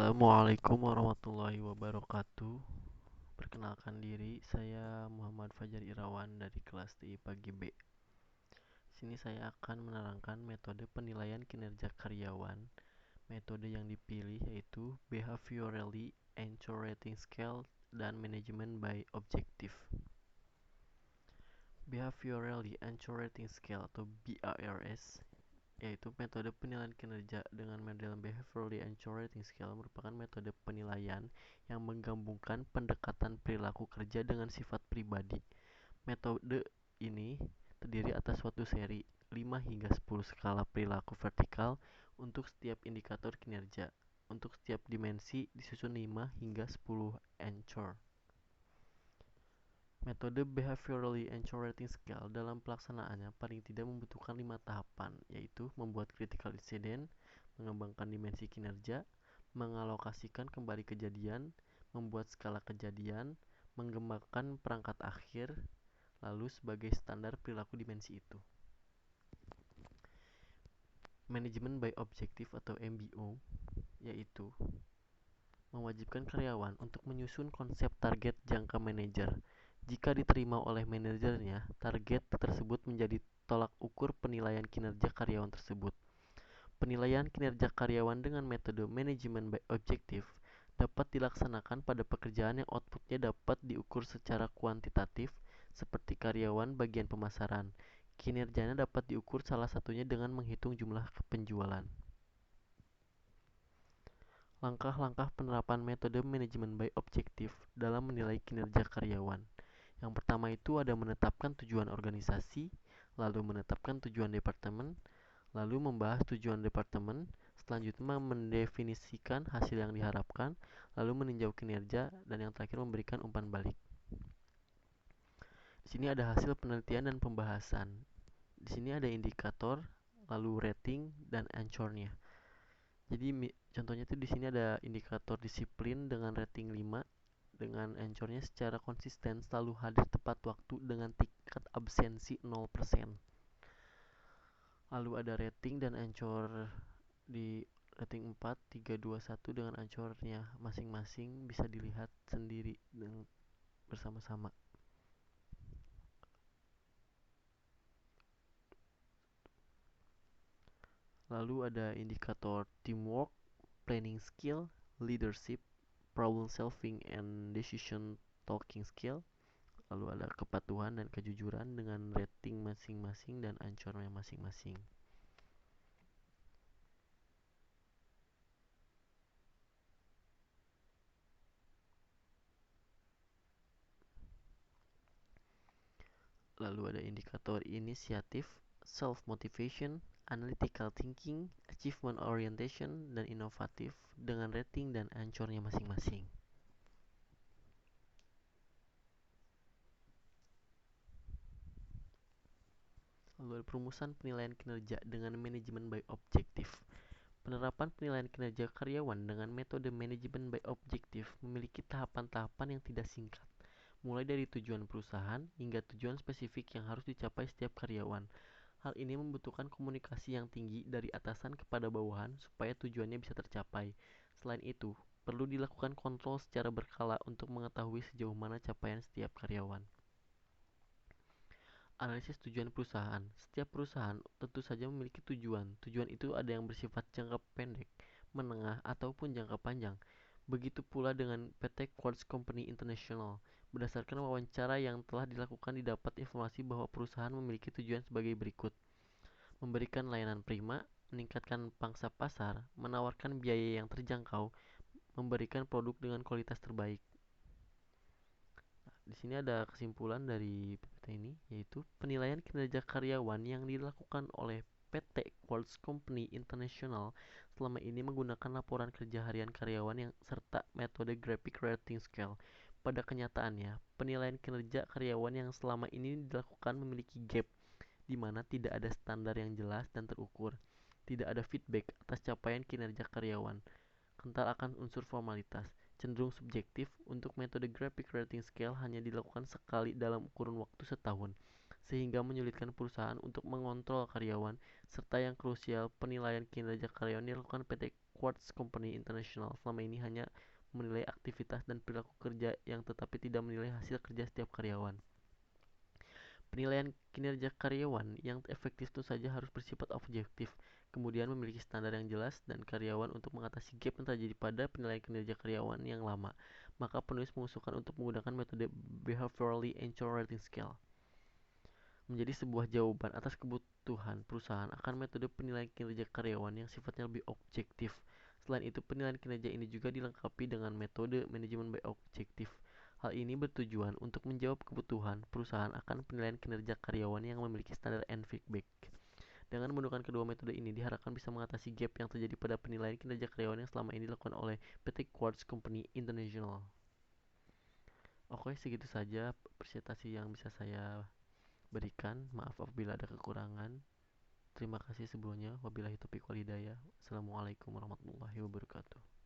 Assalamualaikum warahmatullahi wabarakatuh. Perkenalkan diri, saya Muhammad Fajar Irawan dari kelas TI Pagi B. Sini saya akan menerangkan metode penilaian kinerja karyawan. Metode yang dipilih yaitu Behaviorally Anchor Rating Scale dan Management by Objective. Behaviorally Anchor Rating Scale atau BARS yaitu metode penilaian kinerja dengan model Behaviorally Anchored Rating Scale merupakan metode penilaian yang menggabungkan pendekatan perilaku kerja dengan sifat pribadi. Metode ini terdiri atas suatu seri 5 hingga 10 skala perilaku vertikal untuk setiap indikator kinerja. Untuk setiap dimensi disusun 5 hingga 10 anchor. Metode Behaviorally Anchored Rating Scale dalam pelaksanaannya paling tidak membutuhkan 5 tahapan, yaitu membuat critical incident, mengembangkan dimensi kinerja, mengalokasikan kembali kejadian, membuat skala kejadian, mengembangkan perangkat akhir, lalu sebagai standar perilaku dimensi itu. Management by Objective atau MBO, yaitu mewajibkan karyawan untuk menyusun konsep target jangka manajer. Jika diterima oleh manajernya, target tersebut menjadi tolak ukur penilaian kinerja karyawan tersebut. Penilaian kinerja karyawan dengan metode Management by Objective dapat dilaksanakan pada pekerjaan yang outputnya dapat diukur secara kuantitatif, seperti karyawan bagian pemasaran. Kinerjanya dapat diukur salah satunya dengan menghitung jumlah penjualan. Langkah-langkah penerapan metode manajemen by objektif dalam menilai kinerja karyawan. Yang pertama itu ada menetapkan tujuan organisasi, lalu menetapkan tujuan departemen, lalu membahas tujuan departemen, selanjutnya mendefinisikan hasil yang diharapkan, lalu meninjau kinerja, dan yang terakhir memberikan umpan balik. Di sini ada hasil penelitian dan pembahasan. Di sini ada indikator, lalu rating, dan anchornya. Jadi contohnya itu di sini ada indikator disiplin dengan rating 5, dengan anchornya secara konsisten selalu hadir tepat waktu dengan tingkat absensi 0%. Lalu ada rating dan anchor di rating 4, 3, 2, 1 dengan anchornya masing-masing bisa dilihat sendiri dan bersama-sama. Lalu ada indikator teamwork, planning skill, leadership, problem solving, and decision talking skill. Lalu ada kepatuhan dan kejujuran dengan rating masing-masing dan anchornya masing-masing. Lalu ada indikator inisiatif, self-motivation, analytical thinking, achievement orientation, dan inovatif dengan rating dan anchornya masing-masing. Lalu ada perumusan penilaian kinerja dengan manajemen by objektif. Penerapan penilaian kinerja karyawan dengan metode manajemen by objektif memiliki tahapan-tahapan yang tidak singkat, mulai dari tujuan perusahaan hingga tujuan spesifik yang harus dicapai setiap karyawan. Hal ini membutuhkan komunikasi yang tinggi dari atasan kepada bawahan supaya tujuannya bisa tercapai. Selain itu, perlu dilakukan kontrol secara berkala untuk mengetahui sejauh mana capaian setiap karyawan. Analisis tujuan perusahaan. Setiap perusahaan tentu saja memiliki tujuan. Tujuan itu ada yang bersifat jangka pendek, menengah, ataupun jangka panjang. Begitu pula dengan PT Quartz Company International. Berdasarkan wawancara yang telah dilakukan didapat informasi bahwa perusahaan memiliki tujuan sebagai berikut. Memberikan layanan prima, meningkatkan pangsa pasar, menawarkan biaya yang terjangkau, memberikan produk dengan kualitas terbaik. Di sini ada kesimpulan dari PPT ini, yaitu penilaian kinerja karyawan yang dilakukan oleh PT Quartz Company International selama ini menggunakan laporan kerja harian karyawan yang serta metode Graphic Rating Scale. Pada kenyataannya, penilaian kinerja karyawan yang selama ini dilakukan memiliki gap, di mana tidak ada standar yang jelas dan terukur. Tidak ada feedback atas capaian kinerja karyawan, kental akan unsur formalitas, cenderung subjektif. Untuk metode Graphic Rating Scale hanya dilakukan sekali dalam kurun waktu setahun, sehingga menyulitkan perusahaan untuk mengontrol karyawan, serta yang krusial, penilaian kinerja karyawan dilakukan PT Quartz Company International selama ini hanya menilai aktivitas dan perilaku kerja yang tetapi tidak menilai hasil kerja setiap karyawan. Penilaian kinerja karyawan yang efektif tentu saja harus bersifat objektif, kemudian memiliki standar yang jelas dan karyawan untuk mengatasi gap yang terjadi pada penilaian kinerja karyawan yang lama. Maka penulis mengusulkan untuk menggunakan metode Behaviorally Anchored Rating Scale menjadi sebuah jawaban atas kebutuhan perusahaan akan metode penilaian kinerja karyawan yang sifatnya lebih objektif. Selain itu, penilaian kinerja ini juga dilengkapi dengan metode manajemen by objektif. Hal ini bertujuan untuk menjawab kebutuhan perusahaan akan penilaian kinerja karyawan yang memiliki standar and feedback. Dengan menggunakan kedua metode ini diharapkan bisa mengatasi gap yang terjadi pada penilaian kinerja karyawan yang selama ini dilakukan oleh PT Quartz Company International. Oke, segitu saja presentasi yang bisa saya berikan. Maaf apabila ada kekurangan. Terima kasih sebelumnya. Wabillahi taufiq walhidayah. Assalamualaikum warahmatullahi wabarakatuh.